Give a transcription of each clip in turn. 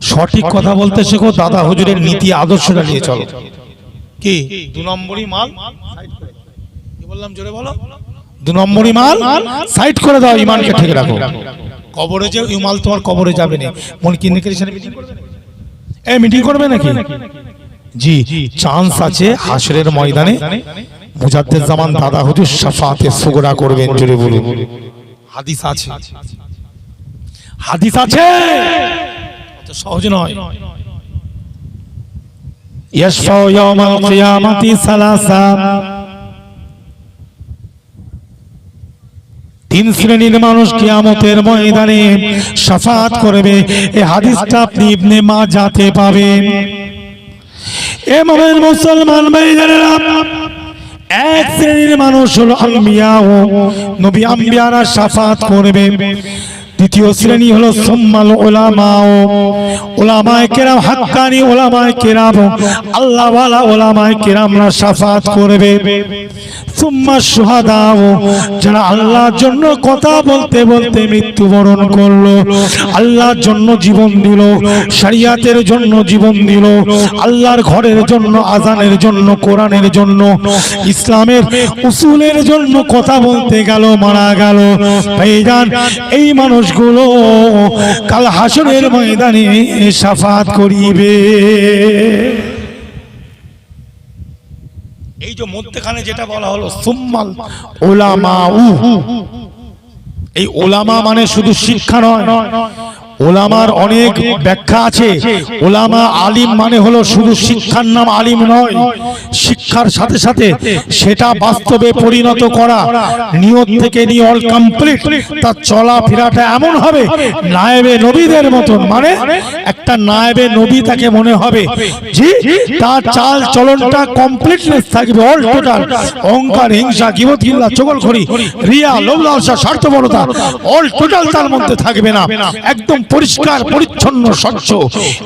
সঠিক কথা বলতে শেখো, দাদা হুজুরের নীতি আদর্শটা নিয়ে চলো। কি 2 নম্বরই মাল সাইড করে, কি বললাম জোরে বলো, 2 নম্বরই মাল সাইড করে দাও, ঈমানকে ঠিক রাখো। কবরে যে এই মাল তোমার কবরে যাবে না। মন কি নিকেশনে মিটিং করবে নাকি? এই মিটিং করবে নাকি? জি, চান্স আছে হাশরের ময়দানে মুজাদ্দেদ জামান দাদা হুজুর শাফাতে সুগরা করবেন, জোরে বলুন। হাদিস আছে, হাদিস আছে, অত সহজ নয়। ইয়াশফাউ ইয়াওমাল কিয়ামাতি সালাসা, 3 শ্রেণীর মানুষ কিয়ামতের ময়দানে শাফাত করবে। এই হাদিসটা আপনি ইবনে মাজাহতে পাবেন। এ মুমিন মুসলমান ভাইজানেরা, এক শ্রেণীর মানুষ হলো আম্বিয়া, ও নবী আম্বিয়ারা শাফাত করবে। দ্বিতীয় শ্রেণী হলো সুম্মাল উলামা, ও উলামায়ে কেরাম, হাক্কানি উলামায়ে কেরাম, আল্লাহ ওয়ালা উলামায়ে কেরামরা শাফাত করবে। সুম্মা শুহাদা, ও যারা আল্লাহর জন্য কথা বলতে বলতে মৃত্যুবরণ করলো, আল্লাহর জন্য জীবন দিল, শরিয়াতের জন্য জীবন দিল, আল্লাহর ঘরের জন্য, আযানের জন্য, কোরআনের জন্য, ইসলামের উসুলের জন্য কথা বলতে গেল, মারা গেল। ভাইজান, এই মানুষগুলো কাল হাশরের ময়দানে শাফাত করিবে। এই যে মধ্যখানে যেটা বলা হলো সুম্মাল উলামাউ, এই ওলামা মানে শুধু শিক্ষা নয়, ওলামার অনেক ব্যাখ্যা আছে। ওলামা আলিম মানে হলো শুধু শিক্ষার নাম আলিম নয়, শিক্ষার সাথে সাথে সেটা বাস্তবে পরিণত করা, নিয়ত থেকে নিয়ে অল কমপ্লিট তার চলাফেরাটা এমন হবে নায়েবে নবীদের মতন। মানে একটা নায়েবে নবী তাকে মনে হবে, জি, তার চাল চলনটা কমপ্লিটনেস থাকবে, অল টোটাল। অহংকার, হিংসা, গীবত, গিল্লা, চগলখড়ি, রিয়া, লোভ লালসা, স্বার্থপরতা অল টোটাল তার মধ্যে থাকবে না। একদম পরিষ্কার পরিচ্ছন্ন স্বচ্ছ।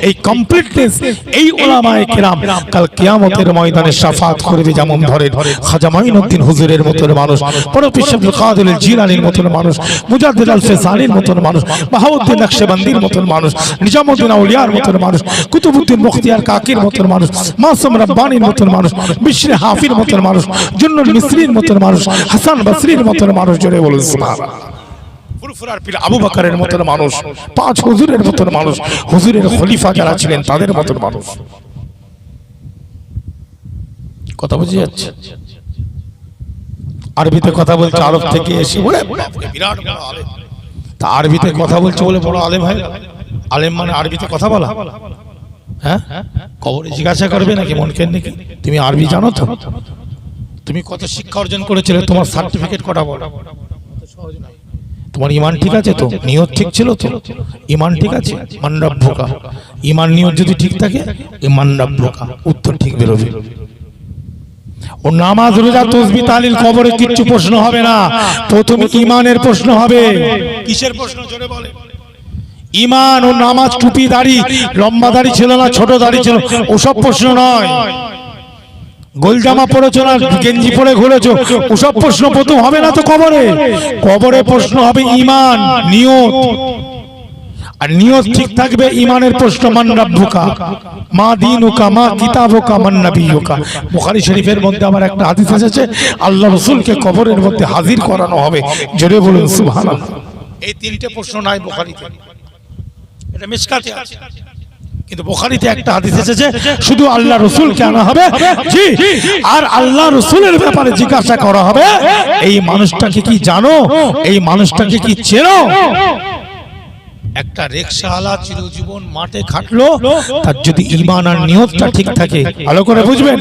এই কমপ্লিটনেস এই উলামায়ে কেরাম কাল কিয়ামতের ময়দানে শাফাত করবে। যেমন ধরেন খাজা মাইনুদ্দিন হুজুরের মতন মানুষ, বড় পীর আব্দুল কাদের জিলানীর মতন মানুষ, মুজাদ্দিদ আল ফিসানির মতন মানুষ, বাহাউদ্দিন নকশবন্দির মতন মানুষ, নিজামউদ্দিন আউলিয়ার মতন মানুষ, কুতুবউদ্দিন মুখতিয়ার কাকির মতন মানুষ, মাসুম রব্বানির মতন মানুষ, বিশরে হাফির মতন মানুষ, জুন্নুল মিসরির মতন মানুষ, হাসান বসরির মতন মানুষ, জোরে বলুন সুবহানাল্লাহ। ফুরফুরার পীর আবু বকরের মতন মানুষ, 5 হুজুরের মতন মানুষ, হুজুরের খলিফা যারা ছিলেন তাদের মতন মানুষ। কথা বুঝে যাচ্ছে? আরবিতে কথা বলছে, আরব থেকে এসে বলে বিরাট বড় আলেম, তা আরবিতে কথা বলছে বলে বড় আলেম হয়? আলেম মানে আরবিতে কথা বলা? হ্যাঁ, কবরে জিজ্ঞাসা করবে নাকি মনকে নাকি তুমি আরবি জানো তো? তুমি কত শিক্ষা অর্জন করেছিলে, তোমার সার্টিফিকেট কটা বলো? সহজ নয়। তোমার ঈমান ঠিক আছে তো? নিয়ত ঠিক ছিল তো? ঈমান ঠিক আছে? মান রাব্বুকা, ঈমান নিয়ত যদি ঠিক থাকে ঈমান রাব্বুকা উত্তর ঠিক বেরোবে। ও নামাজ, রোজা, তাসবিহ, তাহলিল, কবরে কিচ্ছু প্রশ্ন হবে না। প্রথমে ঈমানের প্রশ্ন হবে। কিসের প্রশ্ন জোরে বলে? ঈমান ও নামাজ, টুপি, দাড়ি, লম্বা দাড়ি ছিল না ছোট দাড়ি ছিল, ওসব প্রশ্ন নয়। গোল জামা পরেছো না গেঞ্জি পরে ঘুরেছো, ওসব প্রশ্ন প্রথম হবে না তো কবরে। কবরে প্রশ্ন হবে ঈমান, নিয়ত। আর নিয়ত ঠিক থাকবে, ঈমানের প্রশ্ন মান রাব্বুকা, মা দীনুকা, মা কিতাবুকা, মান নবিয়ুকা। বুখারী শরীফের মধ্যে আবার একটা হাদিস এসেছে, আল্লাহ রাসূলকে কবরের মধ্যে হাজির করানো হবে। জোরে বলুন সুবহানাল্লাহ। এই 3টে প্রশ্ন নাই বুখারীতে, এটা মিশকাতে আছে। কিন্তু বুখারীতে একটা হাদিস এসেছে শুধু আল্লাহ রাসূলকে আনা হবে, জি, আর আল্লাহ রাসূলের ব্যাপারে জিজ্ঞাসা করা হবে, এই মানুষটাকে কি জানো, এই মানুষটাকে কি চেনো? একটা রিকশাওয়ালা চিরজীবন মাঠে খাটলো, তার যদি ঈমান আর নিয়তটা ঠিক থাকে, ভালো করে বুঝবেন,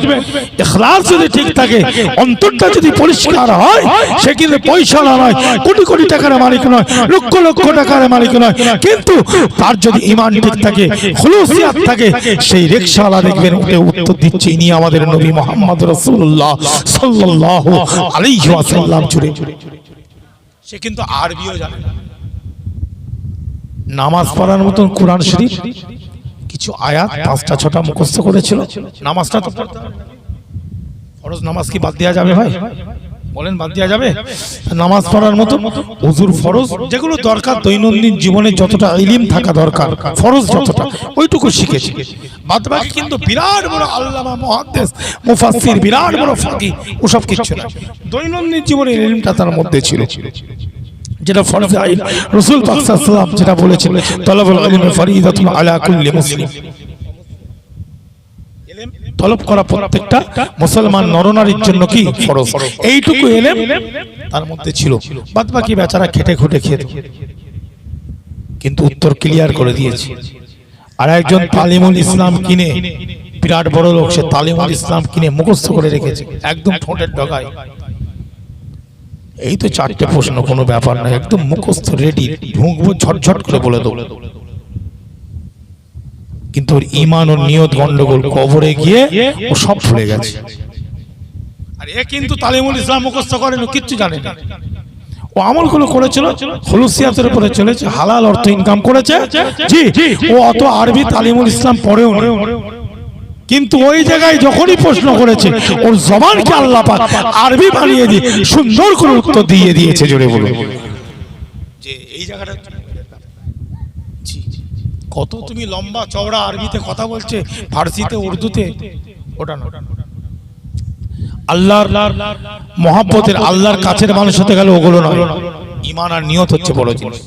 ইখলাস যদি ঠিক থাকে, অন্তরটা যদি পরিষ্কার হয়, সে কিন্তু পয়সাওয়ালা নয়, কোটি কোটি টাকার মালিক নয়, লক্ষ লক্ষ টাকার মালিক নয়, কিন্তু তার যদি ঈমান ঠিক থাকে, খুলুসিয়াত থাকে, সেই রিকশাওয়ালা দেখবেন উত্তর দিচ্ছে, ইনি আমাদের নবী মুহাম্মদ রাসূলুল্লাহ সাল্লাল্লাহু আলাইহি ওয়াসাল্লাম। জুড়ে সে কিন্তু আরবিও জানে না। নামাজ পড়ার মতন কোরআন শরীফ কিছু আয়াত 5টা 6টা মুখস্থ করেছিল, নামাজটা তো পড়তে হবে। ফরজ নামাজ কি বাদ দেওয়া যাবে ভাই? বলেন বাদ দেওয়া যাবে? নামাজ পড়ার মতো, ওযুর ফরজ, যেগুলো দরকার দৈনন্দিন জীবনে যতটা ইলম থাকা দরকার, ফরজ যতটা ওইটুকু শিখেছি। বাদ বাকি কিন্তু বিরাট বড় আল্লামা, মুহাদ্দিস, মুফাসসির, বিরাট বড় ফাকিহ ওসব কিছু না। দৈনন্দিন জীবনের ইলমটা তার মধ্যে ছিল, যেটা ফরজ আইন। রাসূল পাক সাল্লাল্লাহু আলাইহি ওয়াসাল্লাম যেটা বলেছেন, তালাবুল ইলমি ফরিদাতুন আলা কুল্লি মুসলিম, তলব করা প্রত্যেকটা মুসলমান নরনারীর জন্য কি ফরজ। এইটুকু ইলম তার মধ্যে ছিল। বাদ বাকি বেচারা খেটে খুঁটে খেত, কিন্তু উত্তর ক্লিয়ার করে দিয়েছে। আর একজন তালিমুল ইসলাম কিনে, বিরাট বড় লোক, সে তালিমুল ইসলাম কিনে মুখস্থ করে রেখেছে একদম ঠোঁটের ডগায়। এই তো 4টে প্রশ্ন, কোনো ব্যাপার না, একদম মুখস্থ রেডি, ঢুকবো ঝটঝট করে বলে দেবো। কিন্তু ওর ঈমান ও নিয়ত গন্ডগোল, কবরে গিয়ে ও সব ভুলে গেছে। আর এ কিন্তু তালিমুল ইসলাম মুখস্থ করেনি, কিচ্ছু জানে না। ও আমলগুলো করেছিল, খুলুসিয়াতের উপরে চলেছে, হালাল অর্থ ইনকাম করেছে। জি, ও অত আরবি তালিমুল ইসলাম পড়েও না, কিন্তু ওই জায়গায় যখনই প্রশ্ন করেছে, ওর জবানকে আল্লাহ পাক আরবি বানিয়ে দিয়ে সুন্দর করে উত্তর দিয়ে দিয়েছে। জোরে বলুন যে এই জায়গাটা কত তুমি লম্বা চওড়া আরবিতে কথা বলছে, ফার্সিতে, উর্দুতে, ওটা না। আল্লাহর মহব্বতের, আল্লাহর কাছের মানুষ হতে গেলে ওগুলো নয়, ঈমান আর নিয়ত হচ্ছে বড় জিনিস।